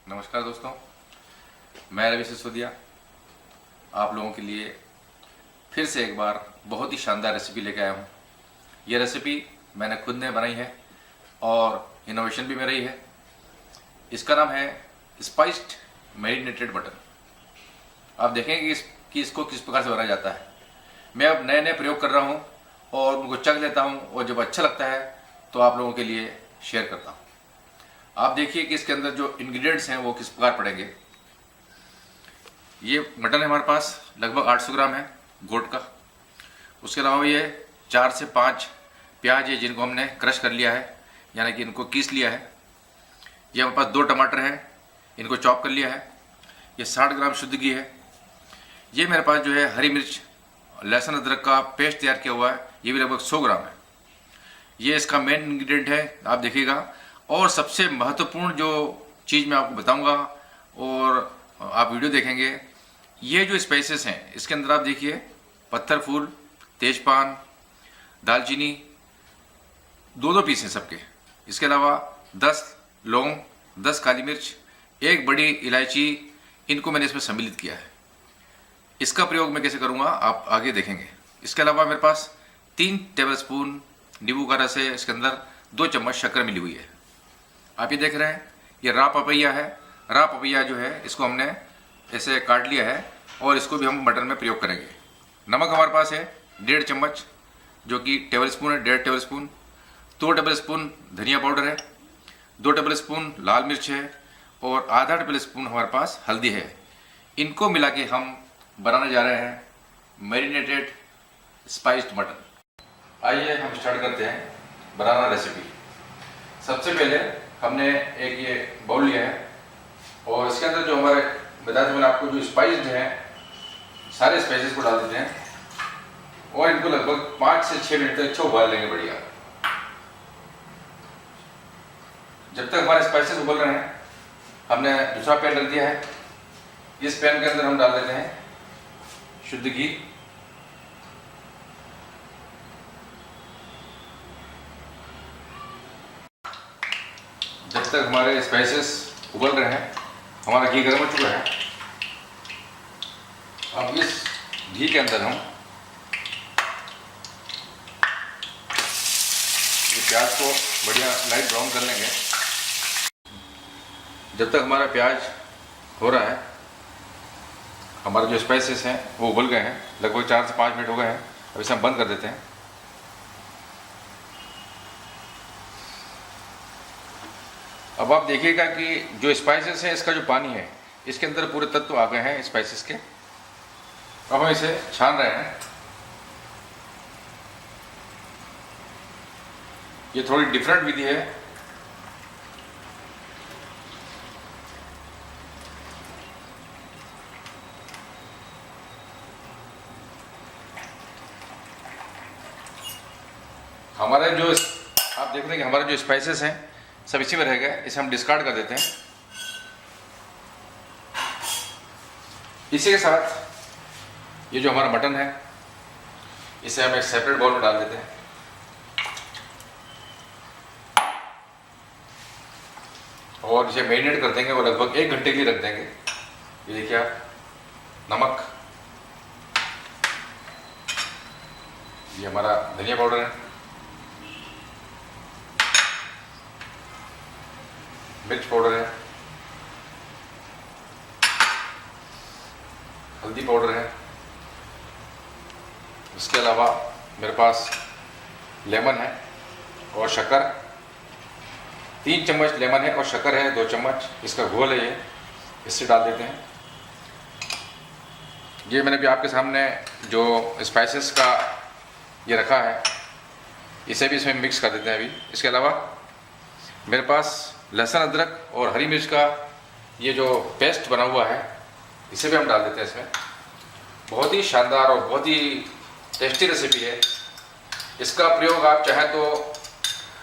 नमस्कार दोस्तों, मैं रवि सिसोदिया आप लोगों के लिए फिर से एक बार बहुत ही शानदार रेसिपी लेके आया हूँ। यह रेसिपी मैंने खुद ने बनाई है और इनोवेशन भी मेरा ही है। इसका नाम है स्पाइस्ड मैरिनेटेड मटन। आप देखेंगे कि इसको किस प्रकार से बनाया जाता है। मैं अब नए नए प्रयोग कर रहा हूँ और उनको चख लेता हूँ और जब अच्छा लगता है तो आप लोगों के लिए शेयर करता हूँ। आप देखिए कि इसके अंदर जो इंग्रेडिएंट्स हैं वो किस प्रकार पड़ेंगे। ये मटन है हमारे पास लगभग 800 ग्राम है गोट का। उसके अलावा ये 4 से 5 प्याज है जिनको हमने क्रश कर लिया है, यानी कि इनको कीस लिया है। ये हमारे पास 2 टमाटर हैं, इनको चॉप कर लिया है। ये 60 ग्राम शुद्ध घी है। ये मेरे पास जो है हरी मिर्च लहसुन अदरक का पेस्ट तैयार किया हुआ है, ये भी लगभग 100 ग्राम है। ये इसका मेन इंग्रेडिएंट है, आप देखिएगा। और सबसे महत्वपूर्ण जो चीज़ मैं आपको बताऊंगा और आप वीडियो देखेंगे, ये जो स्पाइसेस हैं इसके अंदर आप देखिए पत्थर फूल, तेजपान, दालचीनी 2-2 पीस हैं सबके। इसके अलावा 10 लौंग, 10 काली मिर्च, 1 बड़ी इलायची, इनको मैंने इसमें सम्मिलित किया है। इसका प्रयोग मैं कैसे करूँगा आप आगे देखेंगे। इसके अलावा मेरे पास 3 टेबलस्पून नींबू का रस है। इसके अंदर 2 चम्मच शक्कर मिली हुई है। आप ये देख रहे हैं, ये रा पपैया है। रा पपैया जो है इसको हमने ऐसे काट लिया है और इसको भी हम मटन में प्रयोग करेंगे। नमक हमारे पास है 1.5 चम्मच, जो कि टेबलस्पून है 1.5 टेबलस्पून। 2 टेबलस्पून धनिया पाउडर है, 2 टेबलस्पून लाल मिर्च है और आधा टेबलस्पून हमारे पास हल्दी है। इनको मिला के हम बनाने जा रहे हैं मैरिनेटेड स्पाइस्ड मटन। आइए हम स्टार्ट करते हैं बनाना रेसिपी। सबसे पहले हमने एक ये बाउल लिया है और इसके अंदर जो हमारे बताया था मैंने आपको, जो स्पाइस्ड हैं सारे स्पाइसेस को डाल देते हैं और इनको लगभग 5 से 6 मिनट तक अच्छा उबाल लेंगे बढ़िया। जब तक हमारे स्पाइसेस उबल रहे हैं हमने दूसरा पैन रख दिया है। इस पैन के अंदर हम डाल देते हैं शुद्ध घी। जब तक हमारे स्पाइसेस उबल रहे हैं हमारा घी गर्म हो चुका है। अब इस घी के अंदर हम ये प्याज को बढ़िया लाइट ब्राउन कर लेंगे। जब तक हमारा प्याज हो रहा है, हमारे जो स्पाइसेस हैं वो उबल गए हैं, लगभग 4 से 5 मिनट हो गए हैं। अब इसे हम बंद कर देते हैं। अब आप देखिएगा कि जो स्पाइसेस है इसका जो पानी है इसके अंदर पूरे तत्व आ गए हैं स्पाइसेस के। अब हम इसे छान रहे हैं। ये थोड़ी डिफरेंट विधि है। हमारे जो आप देख रहे हैं कि हमारे जो स्पाइसेस हैं सब इसी में रह गए, इसे हम डिस्कार्ड कर देते हैं। इसी के साथ ये जो हमारा मटन है इसे हम एक सेपरेट बाउल में डाल देते हैं। और इसे मैरिनेट कर देंगे, वो लगभग 1 घंटे के लिए रख देंगे। ये देखिए आप, नमक, ये हमारा धनिया पाउडर है, मिर्च पाउडर है, हल्दी पाउडर है। इसके अलावा मेरे पास लेमन है और शक्कर, 3 चम्मच लेमन है और शक्कर है 2 चम्मच। इसका घोल है ये, इससे डाल देते हैं। ये मैंने भी आपके सामने जो स्पाइसेस का ये रखा है इसे भी इसमें मिक्स कर देते हैं अभी। इसके अलावा मेरे पास लहसुन अदरक और हरी मिर्च का ये जो पेस्ट बना हुआ है इसे भी हम डाल देते हैं इसमें। बहुत ही शानदार और बहुत ही टेस्टी रेसिपी है। इसका प्रयोग आप चाहे तो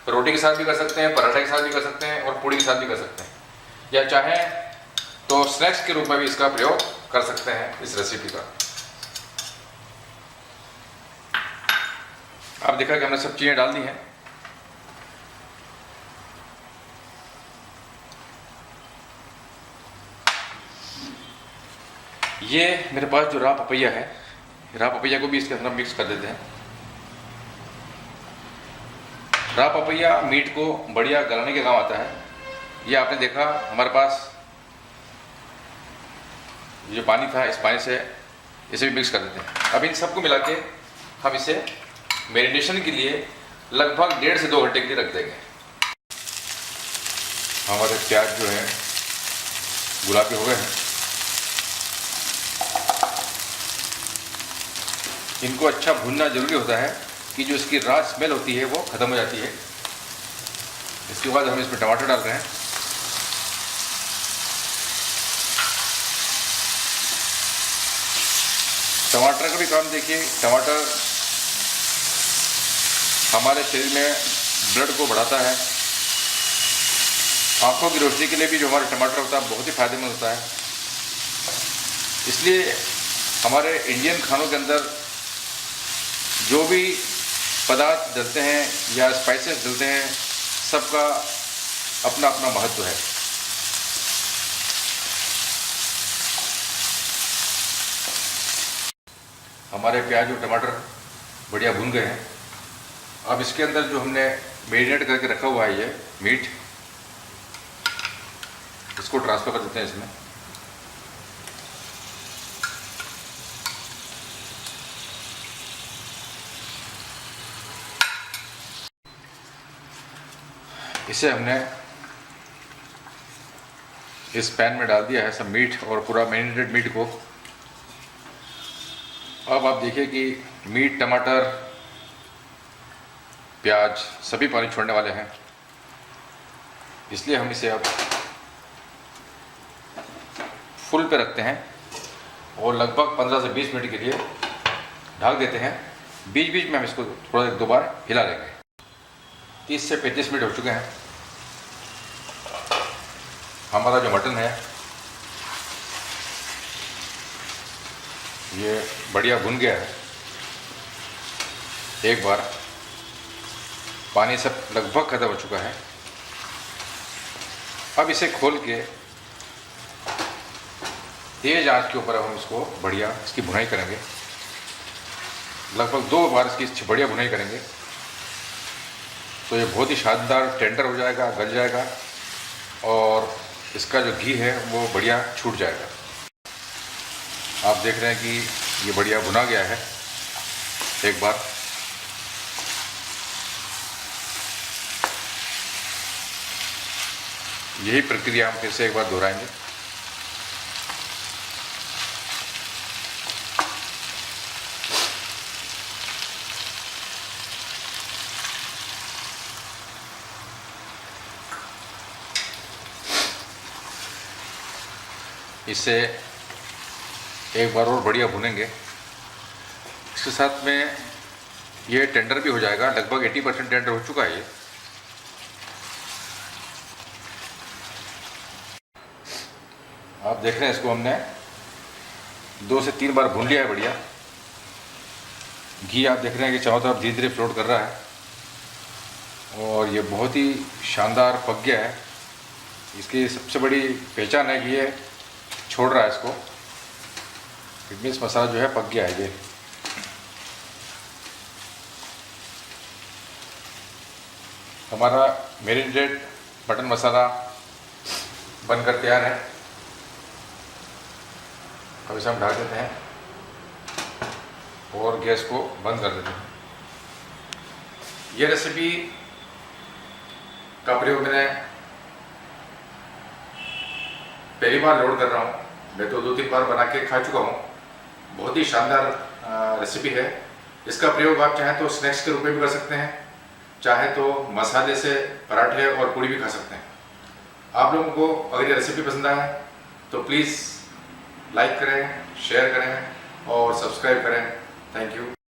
रोटी के साथ भी कर सकते हैं, पराठे के साथ भी कर सकते हैं और पूड़ी के साथ भी कर सकते हैं, या चाहें तो स्नैक्स के रूप में भी इसका प्रयोग कर सकते हैं इस रेसिपी का। अब देखा कि हमने सब चीज़ें डाल दी हैं। ये मेरे पास जो रॉ पपैया है, रॉ पपैया को भी इसके अंदर मिक्स कर देते हैं। रॉ पपैया मीट को बढ़िया गलाने के काम आता है। ये आपने देखा हमारे पास जो पानी था, इस पानी से इसे भी मिक्स कर देते हैं। अब इन सबको मिला के हम इसे मैरिनेशन के लिए लगभग 1.5 से 2 घंटे के लिए रख देंगे। हमारे प्याज जो है गुलाबी हो गए हैं। इनको अच्छा भूनना जरूरी होता है कि जो इसकी रॉ स्मेल होती है वो ख़त्म हो जाती है। इसके बाद हम इसमें टमाटर डाल रहे हैं। टमाटर का भी काम देखिए, टमाटर हमारे शरीर में ब्लड को बढ़ाता है। आँखों की रोशनी के लिए भी जो हमारा टमाटर होता है बहुत ही फायदेमंद होता है। इसलिए हमारे इंडियन खानों के अंदर जो भी पदार्थ डलते हैं या स्पाइसेस डलते हैं, सबका अपना अपना महत्व है। हमारे प्याज और टमाटर बढ़िया भुन गए हैं। अब इसके अंदर जो हमने मैरिनेट करके रखा हुआ है ये मीट, इसको ट्रांसफ़र कर देते हैं इसमें। इसे हमने इस पैन में डाल दिया है सब मीट और पूरा मैरिनेटेड मीट को। अब आप देखिए कि मीट, टमाटर, प्याज सभी पानी छोड़ने वाले हैं। इसलिए हम इसे अब फुल पे रखते हैं और लगभग 15 से 20 मिनट के लिए ढक देते हैं। बीच बीच में हम इसको थोड़ा 1-2 बार हिला लेंगे। 30 से 35 मिनट हो चुके हैं। हमारा जो मटन है ये बढ़िया भुन गया है। एक बार पानी सब लगभग खत्म हो चुका है। अब इसे खोल के तेज आंच के ऊपर हम इसको बढ़िया इसकी भुनाई करेंगे। लगभग 2 बार इसकी बढ़िया भुनाई करेंगे तो ये बहुत ही शानदार टेंडर हो जाएगा, गल जाएगा और इसका जो घी है वो बढ़िया छूट जाएगा। आप देख रहे हैं कि ये बढ़िया भुना गया है। एक बार यही प्रक्रिया हम फिर से एक बार दोहराएंगे। इसे एक बार और बढ़िया भुनेंगे। इसके साथ में ये टेंडर भी हो जाएगा। लगभग 80% टेंडर हो चुका है ये। आप देख रहे हैं इसको हमने 2 से 3 बार भून लिया है बढ़िया। घी आप देख रहे हैं कि चारों तरफ धीरे धीरे फ्लोट कर रहा है और ये बहुत ही शानदार पक गया है। इसकी सबसे बड़ी पहचान है कि ये छोड़ रहा है इसको। इट मीन्स मसाला जो है पक गया है। ये हमारा मैरिनेटेड मटन मसाला बनकर तैयार है। अब इसे हम ढक देते हैं और गैस को बंद कर देते हैं। यह रेसिपी का प्रयोग मैंने पहली बार लोड कर रहा हूँ। मैं तो 2-3 बार बना के खा चुका हूँ। बहुत ही शानदार रेसिपी है। इसका प्रयोग आप चाहें तो स्नैक्स के रूप में भी कर सकते हैं, चाहे तो मसाले से पराठे और पूड़ी भी खा सकते हैं। आप लोगों को अगर ये रेसिपी पसंद आए तो प्लीज़ लाइक करें, शेयर करें और सब्सक्राइब करें। Thank you.